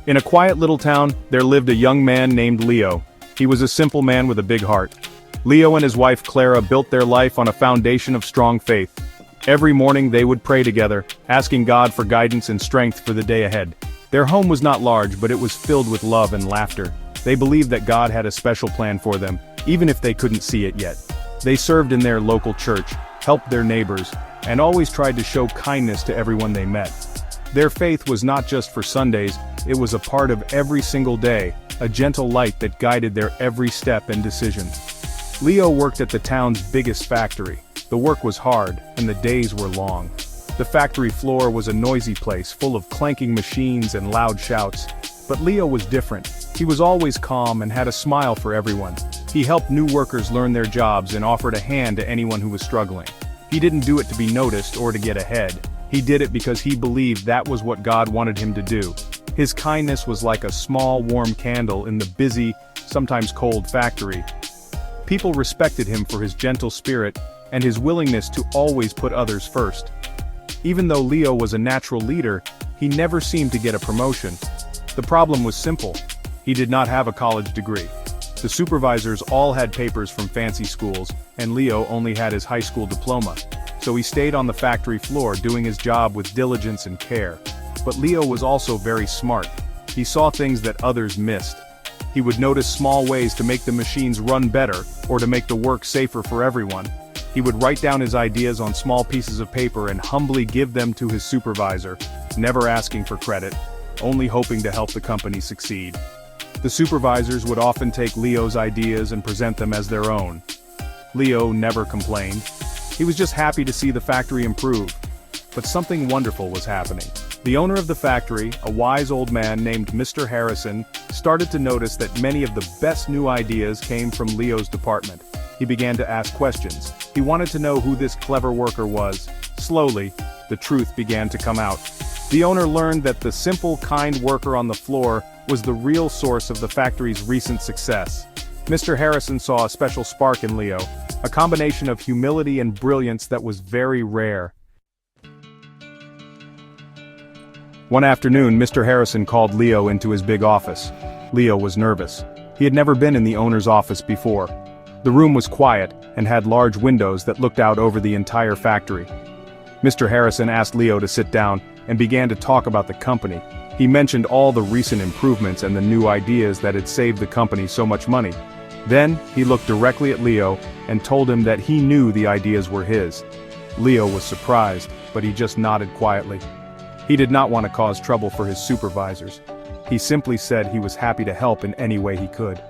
In a quiet little town, there lived a young man named Leo. He was a simple man with a big heart. Leo and his wife Clara built their life on a foundation of strong faith. Every morning they would pray together, asking God for guidance and strength for the day ahead. Their home was not large, but it was filled with love and laughter. They believed that God had a special plan for them, even if they couldn't see it yet. They served in their local church, helped their neighbors, and always tried to show kindness to everyone they met. Their faith was not just for Sundays, it was a part of every single day, a gentle light that guided their every step and decision. Leo worked at the town's biggest factory. The work was hard, and the days were long. The factory floor was a noisy place, full of clanking machines and loud shouts. But Leo was different. He was always calm and had a smile for everyone. He helped new workers learn their jobs and offered a hand to anyone who was struggling. He didn't do it to be noticed or to get ahead. He did it because he believed that was what God wanted him to do. His kindness was like a small warm candle in the busy, sometimes cold factory. People respected him for his gentle spirit and his willingness to always put others first. Even though Leo was a natural leader, he never seemed to get a promotion. The problem was simple. He did not have a college degree. The supervisors all had papers from fancy schools, and Leo only had his high school diploma. So he stayed on the factory floor doing his job with diligence and care. But Leo was also very smart. He saw things that others missed. He would notice small ways to make the machines run better, or to make the work safer for everyone. He would write down his ideas on small pieces of paper and humbly give them to his supervisor, never asking for credit, only hoping to help the company succeed. The supervisors would often take Leo's ideas and present them as their own. Leo never complained. He was just happy to see the factory improve. But something wonderful was happening. The owner of the factory, a wise old man named Mr. Harrison, started to notice that many of the best new ideas came from Leo's department. He began to ask questions. He wanted to know who this clever worker was. Slowly, the truth began to come out. The owner learned that the simple, kind worker on the floor was the real source of the factory's recent success. Mr. Harrison saw a special spark in Leo, a combination of humility and brilliance that was very rare. One afternoon, Mr. Harrison called Leo into his big office. Leo was nervous. He had never been in the owner's office before. The room was quiet and had large windows that looked out over the entire factory. Mr. Harrison asked Leo to sit down and began to talk about the company. He mentioned all the recent improvements and the new ideas that had saved the company so much money. Then, he looked directly at Leo and told him that he knew the ideas were his. Leo was surprised, but he just nodded quietly. He did not want to cause trouble for his supervisors. He simply said he was happy to help in any way he could.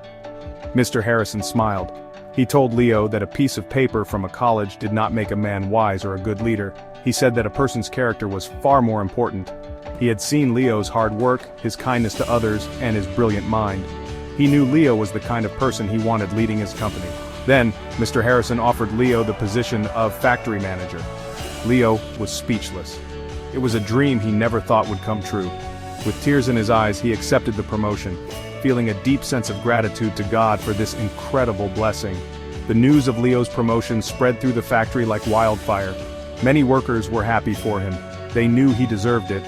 Mr. Harrison smiled. He told Leo that a piece of paper from a college did not make a man wise or a good leader. He said that a person's character was far more important. He had seen Leo's hard work, his kindness to others, and his brilliant mind. He knew Leo was the kind of person he wanted leading his company. Then, Mr. Harrison offered Leo the position of factory manager. Leo was speechless. It was a dream he never thought would come true. With tears in his eyes, he accepted the promotion, feeling a deep sense of gratitude to God for this incredible blessing. The news of Leo's promotion spread through the factory like wildfire. Many workers were happy for him. They knew he deserved it.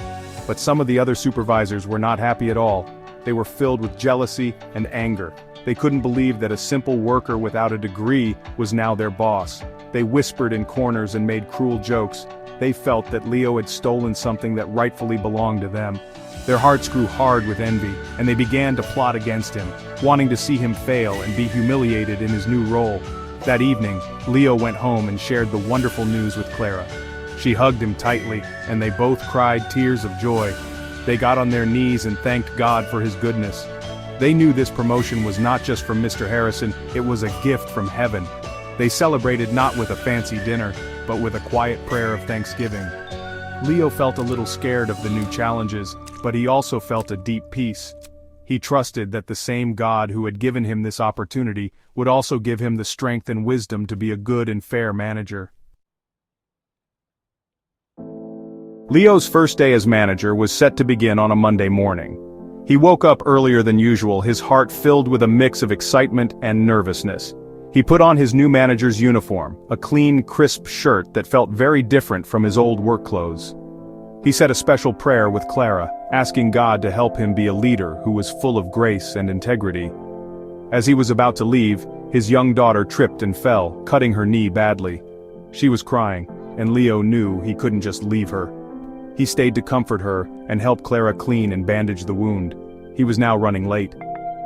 But some of the other supervisors were not happy at all. They were filled with jealousy and anger. They couldn't believe that a simple worker without a degree was now their boss. They whispered in corners and made cruel jokes. They felt that Leo had stolen something that rightfully belonged to them. Their hearts grew hard with envy, and they began to plot against him, wanting to see him fail and be humiliated in his new role. That evening, Leo went home and shared the wonderful news with Clara. She hugged him tightly, and they both cried tears of joy. They got on their knees and thanked God for his goodness. They knew this promotion was not just from Mr. Harrison, it was a gift from heaven. They celebrated not with a fancy dinner, but with a quiet prayer of thanksgiving. Leo felt a little scared of the new challenges, but he also felt a deep peace. He trusted that the same God who had given him this opportunity would also give him the strength and wisdom to be a good and fair manager. Leo's first day as manager was set to begin on a Monday morning. He woke up earlier than usual, his heart filled with a mix of excitement and nervousness. He put on his new manager's uniform, a clean, crisp shirt that felt very different from his old work clothes. He said a special prayer with Clara, asking God to help him be a leader who was full of grace and integrity. As he was about to leave, his young daughter tripped and fell, cutting her knee badly. She was crying, and Leo knew he couldn't just leave her. He stayed to comfort her and help Clara clean and bandage the wound. He was now running late.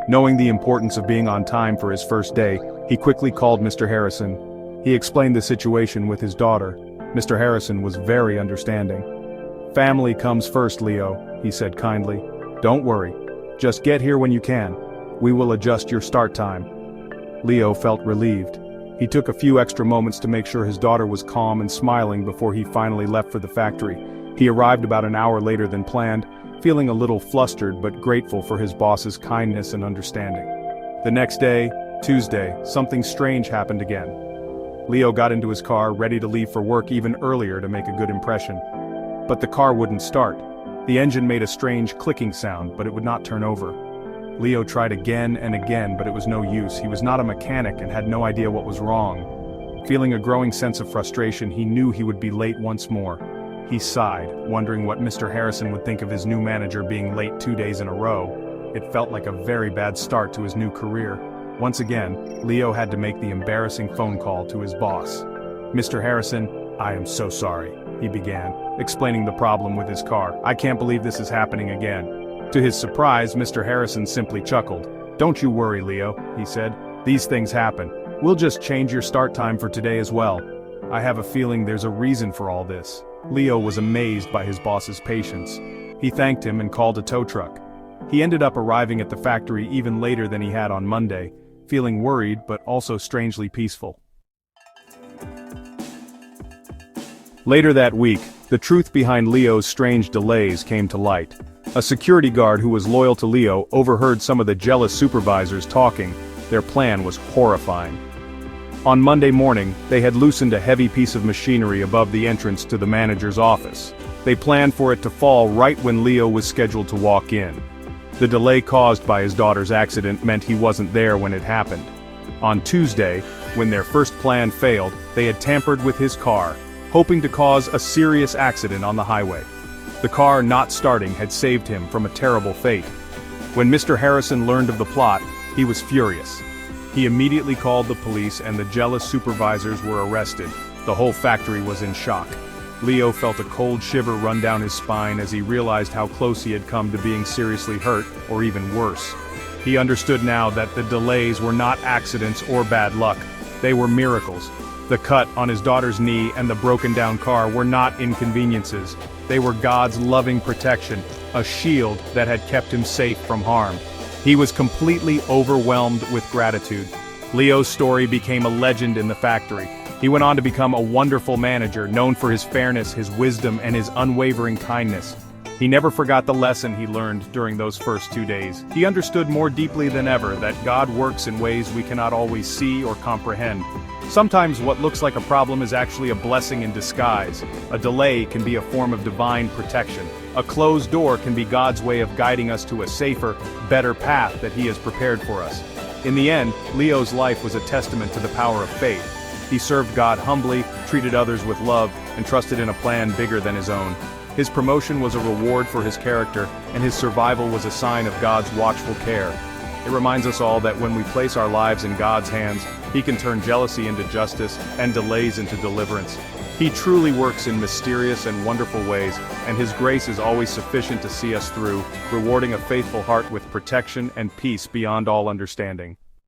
Knowing the importance of being on time for his first day, he quickly called Mr. Harrison. He explained the situation with his daughter. Mr. Harrison was very understanding. "Family comes first, Leo," he said kindly. "Don't worry. Just get here when you can. We will adjust your start time." Leo felt relieved. He took a few extra moments to make sure his daughter was calm and smiling before he finally left for the factory. He arrived about an hour later than planned, feeling a little flustered but grateful for his boss's kindness and understanding. The next day, Tuesday, something strange happened again. Leo got into his car, ready to leave for work even earlier to make a good impression. But the car wouldn't start. The engine made a strange clicking sound, but it would not turn over. Leo tried again and again, but it was no use. He was not a mechanic and had no idea what was wrong. Feeling a growing sense of frustration, he knew he would be late once more. He sighed, wondering what Mr. Harrison would think of his new manager being late 2 days in a row. It felt like a very bad start to his new career. Once again, Leo had to make the embarrassing phone call to his boss. "Mr. Harrison, I am so sorry," he began, explaining the problem with his car. "I can't believe this is happening again." To his surprise, Mr. Harrison simply chuckled. "Don't you worry, Leo," he said. "These things happen. We'll just change your start time for today as well. I have a feeling there's a reason for all this." Leo was amazed by his boss's patience. He thanked him and called a tow truck. He ended up arriving at the factory even later than he had on Monday, feeling worried but also strangely peaceful. Later that week, the truth behind Leo's strange delays came to light. A security guard who was loyal to Leo overheard some of the jealous supervisors talking. Their plan was horrifying. On Monday morning, they had loosened a heavy piece of machinery above the entrance to the manager's office. They planned for it to fall right when Leo was scheduled to walk in. The delay caused by his daughter's accident meant he wasn't there when it happened. On Tuesday, when their first plan failed, they had tampered with his car, hoping to cause a serious accident on the highway. The car not starting had saved him from a terrible fate. When Mr. Harrison learned of the plot, he was furious. He immediately called the police and the jealous supervisors were arrested. The whole factory was in shock. Leo felt a cold shiver run down his spine as he realized how close he had come to being seriously hurt, or even worse. He understood now that the delays were not accidents or bad luck. They were miracles. The cut on his daughter's knee and the broken down car were not inconveniences. They were God's loving protection, a shield that had kept him safe from harm. He was completely overwhelmed with gratitude. Leo's story became a legend in the factory. He went on to become a wonderful manager, known for his fairness, his wisdom, and his unwavering kindness. He never forgot the lesson he learned during those first 2 days. He understood more deeply than ever that God works in ways we cannot always see or comprehend. Sometimes what looks like a problem is actually a blessing in disguise. A delay can be a form of divine protection. A closed door can be God's way of guiding us to a safer, better path that He has prepared for us. In the end, Leo's life was a testament to the power of faith. He served God humbly, treated others with love, and trusted in a plan bigger than his own. His promotion was a reward for his character, and his survival was a sign of God's watchful care. It reminds us all that when we place our lives in God's hands, He can turn jealousy into justice and delays into deliverance. He truly works in mysterious and wonderful ways, and His grace is always sufficient to see us through, rewarding a faithful heart with protection and peace beyond all understanding.